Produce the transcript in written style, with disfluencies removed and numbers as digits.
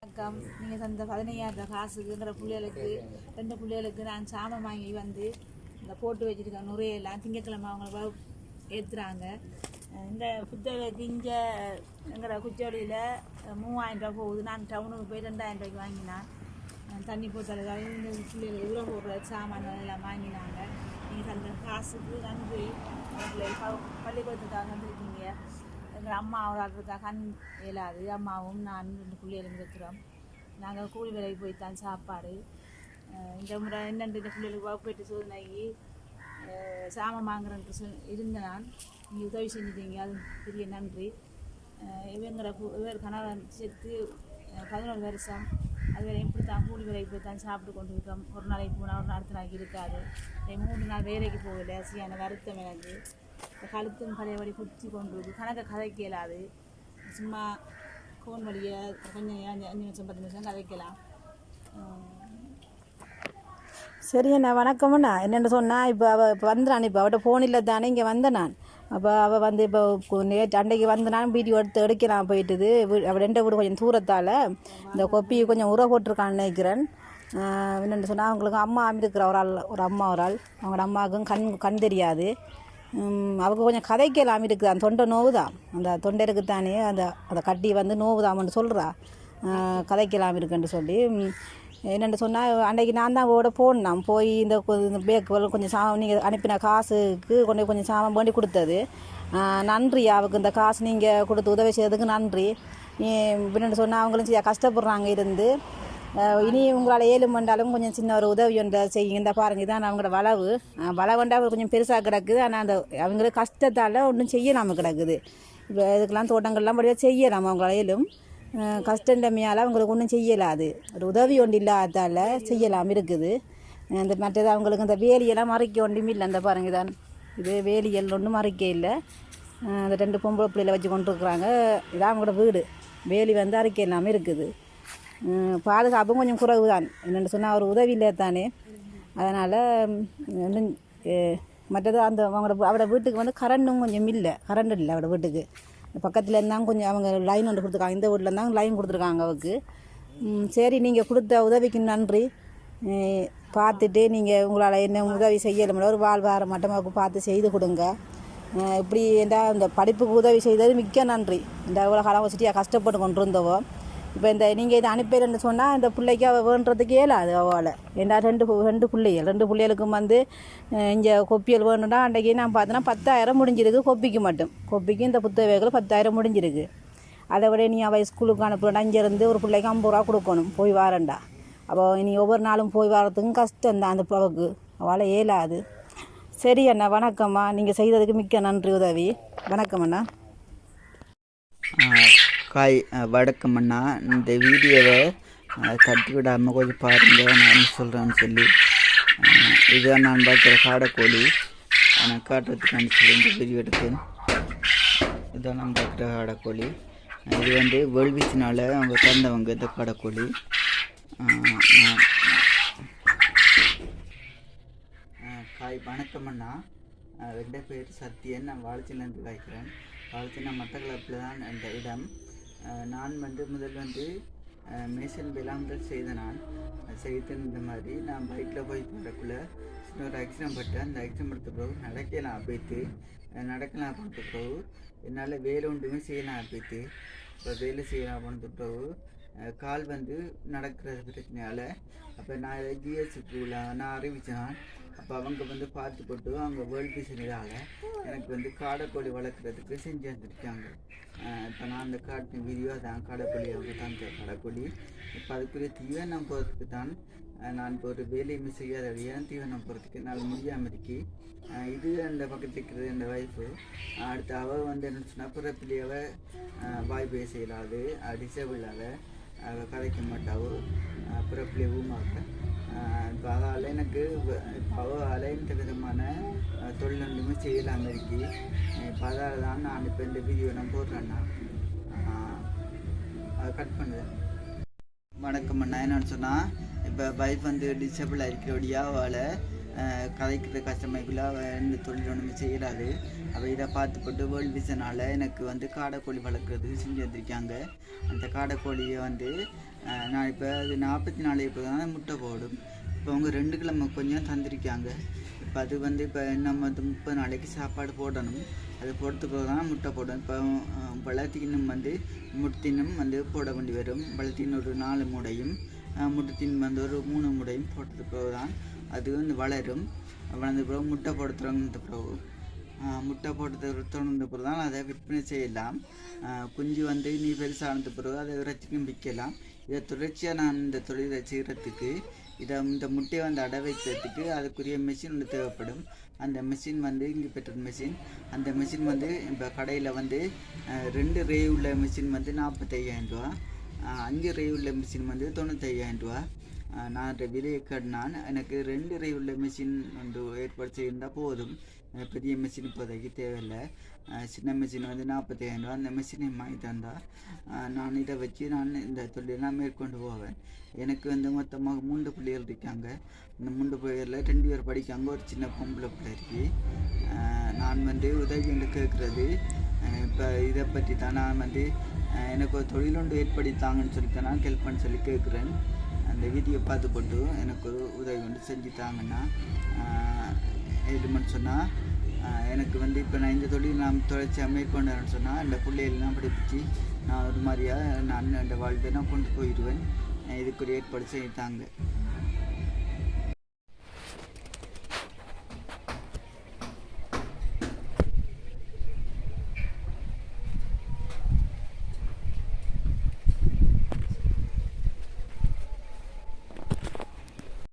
வணக்கம். நீங்கள் தந்த 15,000 காசுக்குங்கிற பிள்ளைகளுக்கு 2 பிள்ளைகளுக்கு நான் சாமான் வாங்கி வந்து இந்த போட்டு வச்சுருக்கேன். நுரையெல்லாம் திங்கக்கிழமை அவங்கள ஏற்றுறாங்க. இந்த புத்தகத்துக்கு இங்கே எங்கிற குச்சோடியில் 3,000 ரூபா போகுது. நான் டவுனுக்கு போய் 2,000 ரூபாய்க்கு வாங்கினேன். தண்ணி போட்டதுக்காக இந்த பிள்ளைகள் உரம் போடுற சாமான் எல்லாம் வாங்கினாங்க. நீங்கள் தந்த காசுக்கு நன்றி. பள்ளிக்கூடத்துக்காக வந்திருக்கீங்க. எங்கள் அம்மா ஒரு ஆள் கண் இயலாது. அம்மாவும் நான் 2 பிள்ளைகளும் இருக்கிறோம். நாங்கள் கூலி வேலைக்கு போய்த்தான் சாப்பாடு. இந்த முறை என்னென்று இந்த பிள்ளைகளுக்கு வகுப்பேட்டு சோதனைக்கு சாமான் வாங்குறேன்ட்டு இருந்தேன். நான் நீங்கள் உதவி செஞ்சுட்டீங்க, அது பெரிய நன்றி. இவர் கணவன் சேர்த்து 11 வருஷம். அது வரை இப்படி தான் கூலி வேலைக்கு போய் தான் சாப்பிட்டு கொண்டு இருக்கோம். ஒரு நாளைக்கு போனால் ஒரு அடுத்த நாளைக்கு இருக்காது. 3 நாள் வேலைக்கு போகல. சரியான வருத்தம் எனக்கு. கழுத்தும் பழையபடி குத்தி கொண்டு கணக்கை கதைக்க இயலாது. சும்மா ஃபோன் வழியை கொஞ்சம் 5 நிமிஷம் 10 நிமிஷம் கதைக்கலாம். சரி அண்ணா, வணக்கம்ண்ணா. என்னென்னு சொன்னால் இப்போ வந்துடான். இப்போ அவட்ட ஃபோன் இல்லை தானே இங்கே வந்தேன் நான். அப்போ அவள் வந்து இப்போ நேற்று அன்றைக்கு வந்தனான் வீடியோ எடுக்கலாம் போயிட்டுது. அவள் 2 வீடு கொஞ்சம் தூரத்தால் இந்த கொப்பி கொஞ்சம் உர போட்டிருக்கான்னு நினைக்கிறேன். என்னென்னு சொன்னால் அவங்களுக்கு அம்மா இருக்கிற ஒரு அம்மா அவங்களோட அம்மாவுக்கும் கண் தெரியாது. அவளுக்கு கொஞ்சம் கதைக்கலாம் இருக்குது. அந்த தொண்டை நோவு தான், அந்த தொண்டை இருக்குத்தானே அதை கட்டி வந்து நோவுதாமன்னு சொல்கிறா. கதைக்கலாம் இருக்குன்னு சொல்லி என்னென்னு சொன்னால் அன்றைக்கி நான் தான் அவட போனேன். போய் இந்த பேக்கு கொஞ்சம் சாமான் நீங்கள் அனுப்பின காசுக்கு கொஞ்சம் சாமான் வேண்டி கொடுத்தது. நன்றி. அவளுக்கு இந்த காசு நீங்கள் கொடுத்து உதவி செய்கிறதுக்கு நன்றி. என்னென்னு சொன்னால் அவங்களும் கஷ்டப்படுறாங்க இருந்து. இனி உங்களால் 7 மண்டாலும் கொஞ்சம் சின்ன ஒரு உதவி ஒன்றை செய்யுங்க. இந்த பாருங்கள், இதான் அவங்களோட வளவுண்டா கொஞ்சம் பெருசாக கிடக்குது. ஆனால் அந்த அவங்களுக்கு கஷ்டத்தால் ஒன்றும் செய்யலாமல் கிடக்குது. இப்போ இதுக்கெல்லாம் தோட்டங்கள்லாம் படியாக செய்யலாம். அவங்களாலும் கஷ்டண்டமையால் அவங்களுக்கு ஒன்றும் செய்யலாது. ஒரு உதவி ஒன்று இல்லாதால் செய்யலாம் இருக்குது. இந்த மற்றது அவங்களுக்கு இந்த வேலியெல்லாம் மறைக்க ஒன்றும் இல்லை. அந்த பாருங்கள், தான் இது வேலியல் ஒன்றும் மறைக்க இல்லை. அந்த 2 பொம்பளை பிள்ளைகளை வச்சு கொண்டுருக்குறாங்க. இதான் அவங்களோட வீடு. வேலி வந்து அரைக்க இல்லாமல் இருக்குது. பாதுகாப்பும் கொஞ்சம் குறைவு தான். என்னென்னு சொன்னால் அவர் உதவி இல்லை தானே. அதனால் மற்றது அவரோட வீட்டுக்கு வந்து கரண்டும் கொஞ்சம் இல்லை. கரண்ட் இல்லை அவரோட வீட்டுக்கு. பக்கத்தில் இருந்தாங்க கொஞ்சம் அவங்க லைன் ஒன்று கொடுத்துருக்காங்க. இந்த வீட்டில் இருந்தாங்க லைன் கொடுத்துருக்காங்க அவருக்கு. சரி, நீங்கள் கொடுத்த உதவிக்கு நன்றி. பார்த்துட்டு நீங்கள் உங்களால் என்ன உதவி செய்யலை ஒரு வாழ்வார மட்டமாவுக்கு பார்த்து செய்து கொடுங்க. இப்படி இந்த படிப்புக்கு உதவி செய்தது மிக்க நன்றி. இந்த இவ்வளோ காலம் வச்சுட்டு கஷ்டப்பட்டு கொண்டு இருந்தவோ இப்போ நீங்கள் இதை அனுப்பிடுன்னு சொன்னால் இந்த பிள்ளைக்கு அவள் வேண்டுறதுக்கு இயலாது. அவளை ஏன்னா 2 பிள்ளைகளுக்கும் வந்து இங்கே கொப்பியல் வேணும்னா அன்றைக்கி நான் பார்த்தேன்னா 10,000 முடிஞ்சிருக்கு. கொப்பிக்கு இந்த புத்தகங்கள் 10,000 முடிஞ்சிருக்கு. அதை விட நீ அவள் ஸ்கூலுக்கு அனுப்புறா இங்கேருந்து ஒரு பிள்ளைக்கு 50 ரூபா கொடுக்கணும் போய் வாரண்டா. அப்போ இனி ஒவ்வொரு நாளும் போய் வரத்துக்கும் கஷ்டம்தான் அந்த அவளுக்கு. அவளை இயலாது. சரி அண்ணா, வணக்கம்மா. நீங்கள் செய்ததுக்கு மிக்க நன்றி உதவி. வணக்கம் அண்ணா. வணக்கம் அண்ணா. இந்த வீடியோவை தட்டி விடாமல் கொஞ்சம் பாருங்கள். நான் சொல்கிறேன்னு சொல்லி இதுதான் நான் பார்க்குற காடைக்கோழி. நான் காட்டுறதுக்கான சொல்லி இந்த வீடியோ எடுத்தேன். இதுதான் நான் பார்க்குற காடைக்கோழி. இது வந்து வேள்விச்சினால் அவங்க தந்தவங்க இந்த காடைக்கோழி. வணக்கம் அண்ணா. 2 பேர் சத்தியன். நான் வாழைச்சிலேருந்து காய்க்கிறேன். வாழைச்சின்னா மட்டக்களப்பில் தான் அந்த இடம். நான் வந்து முதல் வந்து மேசன் விளாம்பல் செய்த செய்து இந்த மாதிரி நான் பைக்கில் போய் போகிறக்குள்ளே சின்ன ஒரு ஆக்சிடென்ட் பட்டேன். அந்த ஆக்சிடென்ட் படுத்த பிறகு நடக்கலாம் போன பிறகு என்னால் வேலை ஒன்றுமே செய்யலாம் போய்த்து. இப்போ வேலை செய்யலாம் போன பிறகு கால் வந்து நடக்கிறது பிரச்சனையால் அப்போ நான் ஜிஎஸ்சிக்குள்ள நான் அறிவிச்சேன். அப்போ அவங்க வந்து பார்த்து போட்டு அவங்க வேர்ல்டு பீஸினால் எனக்கு வந்து காடைக்கோழி வளர்க்குறதுக்கு செஞ்சு வந்துருக்காங்க. இப்போ நான் அந்த காட்டின வீடியோ தான் காடைக்கோழி அவங்க தந்த காடைக்கோழி. இப்போ அதுக்குரிய தீவனம் போகிறதுக்கு தான் நான் இப்போ ஒரு வேலையுமே செய்யாத வழியாக தீவனம் போகிறதுக்கு என்னால் முடியாமல் இருக்கு. இது அந்த பக்கத்து இருக்கிறது என் ஒய்ஃபு. அடுத்து அவள் வந்து என்ன சொன்னால் பிறப்பிலே அவள் வாய் பேச இயலாது, டிசேபிள் அவள் கதைக்க மாட்டாவோ, பிறப்பிலே ஊமாக்க. இப்போ அதால் எனக்கு அவள் இந்த விதமான தொழில்நுட்பமே செய்யலாமல் இருக்கு. இப்போ அதால் தான் நான் இப்போ இந்த வீடியோ நான் போடுறேன்னா அதை கட் பண்ணுறேன். வணக்கம் அண்ணா. என்னன்னு சொன்னால் இப்போ வைஃப் வந்து டிசேபிளாக இருக்கிறபடியாக அவளை கதைக்கிற கஷ்டமைக்குள்ள இந்த தொழில் ஒன்றுமே செய்யறாது. அவள் இதை பார்த்துப்பட்டு வேர்ல்டு விஷனால் எனக்கு வந்து காடைக்கோழி வளர்க்குறதுக்கு செஞ்சு வந்திருக்காங்க. அந்த காடைக்கோழியை வந்து நான் இப்போ அது 44 இப்போ தான் முட்டை போடும். இப்போ அவங்க 2 கிழமை கொஞ்சம் தந்திருக்காங்க. இப்போ அது வந்து இப்போ நம்ம 30 நாளைக்கு சாப்பாடு போடணும். அது போடுறதுக்கு தான் முட்டை போடும். இப்போ வளர்த்தினும் வந்து முட்டினும் வந்து போட வேண்டி வரும். வளர்த்தின் ஒரு 4 மூடையும் முட்டத்தின் வந்து ஒரு 3 மூடையும் போட்டதுக்கு தான் அது வந்து வளரும். வளர்ந்த பிறகு முட்டை போட தொடங்கின பிறகு முட்டை போட்டு தொடர்ந்த பிறகு தான் அதை விற்பனை செய்யலாம். குஞ்சு வந்து நீ பெருசானது பிறகு அதை இறைச்சிக்கும் விற்கலாம். இதை தொடர்ச்சியாக நான் இந்த தொழிலை செய்கிறதுக்கு இந்த முட்டையை வந்து அடை வைக்கிறதுக்கு அதுக்குரிய மிஷின் ஒன்று தேவைப்படும். அந்த மிஷின் வந்து இங்கே பெற்ற மிஷின். அந்த மிஷின் வந்து இப்போ கடையில் வந்து 2 ரே உள்ள மிஷின் வந்து 45,000 ரூபா, 5 ரே உள்ள மிஷின் வந்து 95,000 ரூபா. நான் விலையை கட்டினான். எனக்கு 2 ரே உள்ள மிஷின் வந்து ஏற்பாடு செய்திருந்தால் போதும். பெரிய மிஷின் இப்போதைக்கு தேவையில்லை. சின்ன மிஷின் வந்து 45,000 ரூபா. அந்த மிஷினை வாங்கி தந்தால் நான் இதை வச்சு நான் இந்த தொழிலாம் மேற்கொண்டு போவேன். எனக்கு வந்து மொத்தமாக 3 பிள்ளைகள் இருக்காங்க. இந்த 3 பிள்ளைகளில் 2 பேர் படிக்காங்க, ஒரு சின்ன பொம்பளை பிள்ளை இருக்கு. நான் வந்து உதவி என்று கேட்குறது இப்போ இதை பற்றி தான் நான் வந்து எனக்கு ஒரு தொழில் ஒன்று ஏற்படுத்தாங்கன்னு சொல்லித்தான் நான் ஹெல்ப் பண்ண சொல்லி கேட்குறேன். அந்த வீடியோ பார்த்து போட்டு எனக்கு ஒரு உதவி ஒன்று செஞ்சுட்டாங்கன்னா எதுமன்னு சொன்னால் எனக்கு வந்து இப்போ நான் இந்த தொழில் நான் தொடர்ச்சியாக மேற்கொண்டேன்னு சொன்னால் இந்த பிள்ளைகள்லாம் படிப்பிச்சு நான் ஒரு மாதிரியாக நான் அந்த வாழ்க்கை நான் கொண்டு போயிடுவேன். இதுக்கு ஒரு ஏற்பாடு செய்தாங்க.